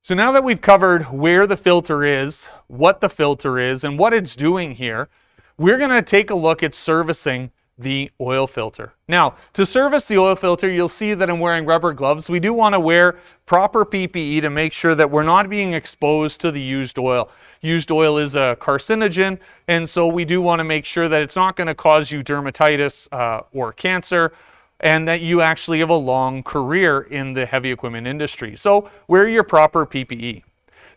So now that we've covered where the filter is, what the filter is, and what it's doing here, we're going to take a look at servicing the oil filter. Now, to service the oil filter, you'll see that I'm wearing rubber gloves. We do want to wear proper PPE to make sure that we're not being exposed to the used oil. Used oil is a carcinogen, and so we do want to make sure that it's not going to cause you dermatitis or cancer, and that you actually have a long career in the heavy equipment industry. So wear your proper PPE.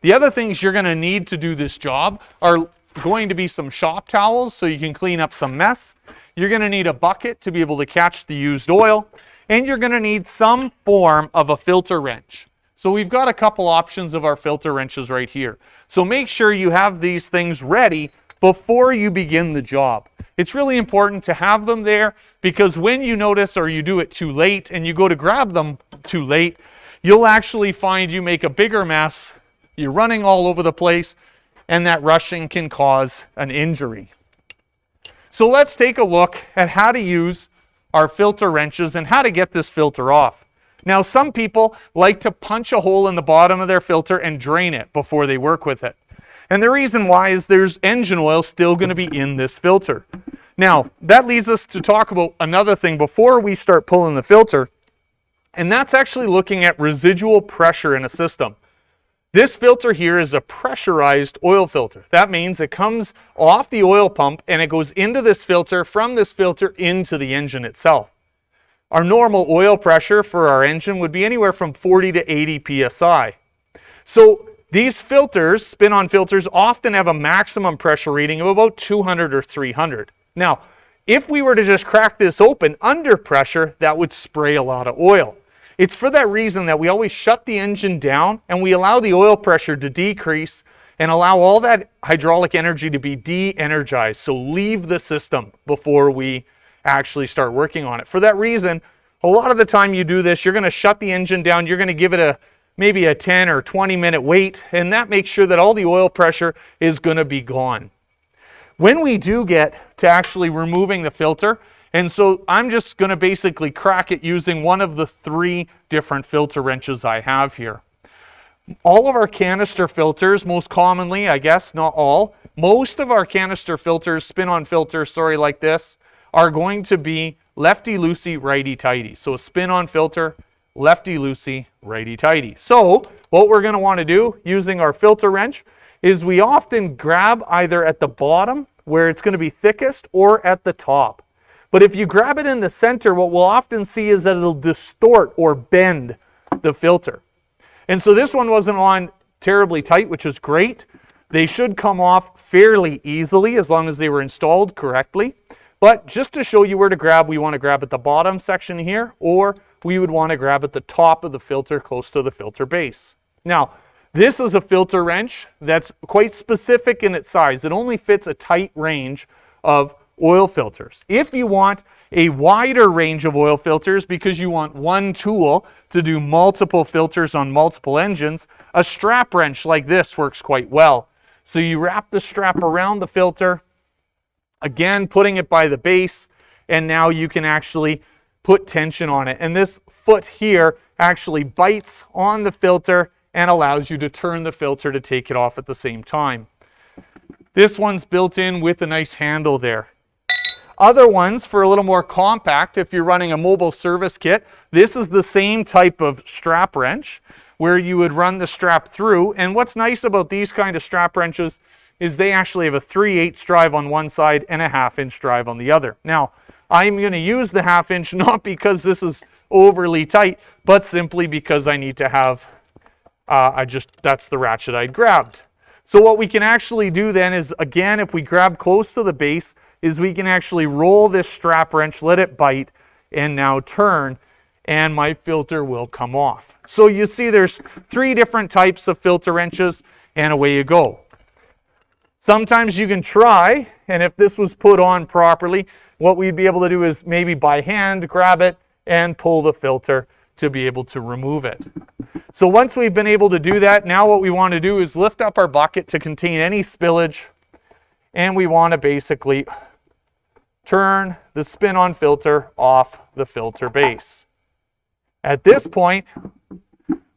The other things you're going to need to do this job are going to be some shop towels so you can clean up some mess. You're going to need a bucket to be able to catch the used oil, and you're going to need some form of a filter wrench. So we've got a couple options of our filter wrenches right here. So make sure you have these things ready before you begin the job. It's really important to have them there, because when you notice or you do it too late and you go to grab them too late, you'll actually find you make a bigger mess. You're running all over the place, and that rushing can cause an injury. So let's take a look at how to use our filter wrenches and how to get this filter off. Now, some people like to punch a hole in the bottom of their filter and drain it before they work with it. And the reason why is there's engine oil still going to be in this filter. Now, that leads us to talk about another thing before we start pulling the filter, and that's actually looking at residual pressure in a system. This filter here is a pressurized oil filter. That means it comes off the oil pump and it goes into this filter, from this filter into the engine itself. Our normal oil pressure for our engine would be anywhere from 40 to 80 psi. So these filters, spin-on filters, often have a maximum pressure reading of about 200 or 300. Now, if we were to just crack this open under pressure, that would spray a lot of oil. It's for that reason that we always shut the engine down and we allow the oil pressure to decrease and allow all that hydraulic energy to be de-energized. So leave the system before we actually start working on it. For that reason, a lot of the time you do this, you're going to shut the engine down, you're going to give it maybe a 10 or 20 minute wait, and that makes sure that all the oil pressure is going to be gone. When we do get to actually removing the filter, and so I'm just going to basically crack it using one of the 3 different filter wrenches I have here. All of our canister filters, most commonly, I guess, not all, most of our canister filters, spin-on filters, like this, are going to be lefty-loosey, righty-tighty. So a spin-on filter, lefty-loosey, righty-tighty. So what we're going to want to do using our filter wrench is we often grab either at the bottom where it's going to be thickest or at the top. But if you grab it in the center, what we'll often see is that it'll distort or bend the filter. And so this one wasn't on terribly tight, which is great. They should come off fairly easily as long as they were installed correctly. But just to show you where to grab, we want to grab at the bottom section here, or we would want to grab at the top of the filter close to the filter base. Now, this is a filter wrench that's quite specific in its size. It only fits a tight range of oil filters. If you want a wider range of oil filters because you want one tool to do multiple filters on multiple engines, a strap wrench like this works quite well. So you wrap the strap around the filter, again putting it by the base, and now you can actually put tension on it. And this foot here actually bites on the filter and allows you to turn the filter to take it off at the same time. This one's built in with a nice handle there. Other ones, for a little more compact, if you're running a mobile service kit, this is the same type of strap wrench where you would run the strap through. And what's nice about these kind of strap wrenches is they actually have a 3/8 drive on one side and a 1/2 inch drive on the other. Now, I'm going to use the 1/2 inch not because this is overly tight, but simply because I need to have, that's the ratchet I grabbed. So what we can actually do then is, again, if we grab close to the base, is we can actually roll this strap wrench, let it bite, and now turn, and my filter will come off. So you see there's 3 different types of filter wrenches, and away you go. Sometimes you can try, and if this was put on properly, what we'd be able to do is maybe by hand grab it and pull the filter to be able to remove it. So once we've been able to do that, now what we want to do is lift up our bucket to contain any spillage, and we want to basically turn the spin-on filter off the filter base. At this point,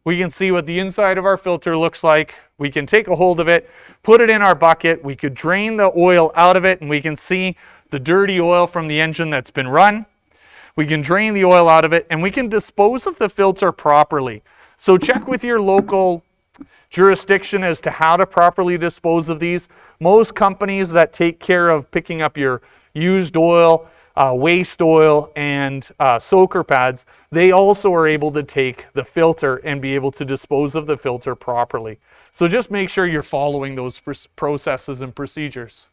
we can see what the inside of our filter looks like. We can take a hold of it, put it in our bucket. We could drain the oil out of it, and we can see the dirty oil from the engine that's been run. We can drain the oil out of it, and we can dispose of the filter properly. So check with your local jurisdiction as to how to properly dispose of these. Most companies that take care of picking up your used oil, waste oil, and soaker pads, they also are able to take the filter and be able to dispose of the filter properly. So just make sure you're following those processes and procedures.